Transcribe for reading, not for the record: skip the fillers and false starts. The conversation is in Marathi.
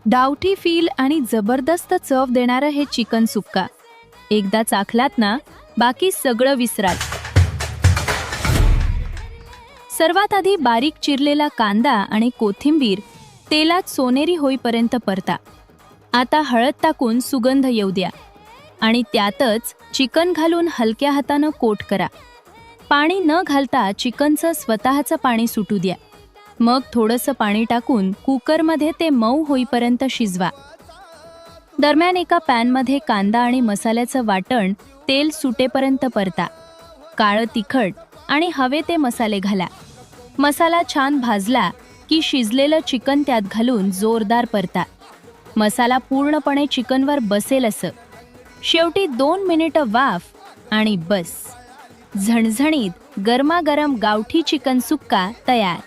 गावठी फील आणि जबरदस्त चव देणारं हे चिकन सुक्का एकदा चाखलात ना, बाकी सगळं विसराल. सर्वात आधी बारीक चिरलेला कांदा आणि कोथिंबीर तेलात सोनेरी होईपर्यंत परता. आता हळद टाकून सुगंध येऊ द्या आणि त्यातच चिकन घालून हलक्या हातानं कोट करा. पाणी न घालता चिकनचं स्वतःचं पाणी सुटू द्या. मग थोडंसं पाणी टाकून कुकरमध्ये ते मऊ होईपर्यंत शिजवा. दरम्यान एका पॅनमध्ये कांदा आणि मसाल्याचं वाटण तेल सुटेपर्यंत परता. काळं तिखट आणि हवे ते मसाले घाला. मसाला छान भाजला की शिजलेलं चिकन त्यात घालून जोरदार परता. मसाला पूर्णपणे चिकनवर बसेल असं. शेवटी 2 मिनिटं वाफ आणि बस. झणझणीत गरमागरम गावठी चिकन सुक्का तयार.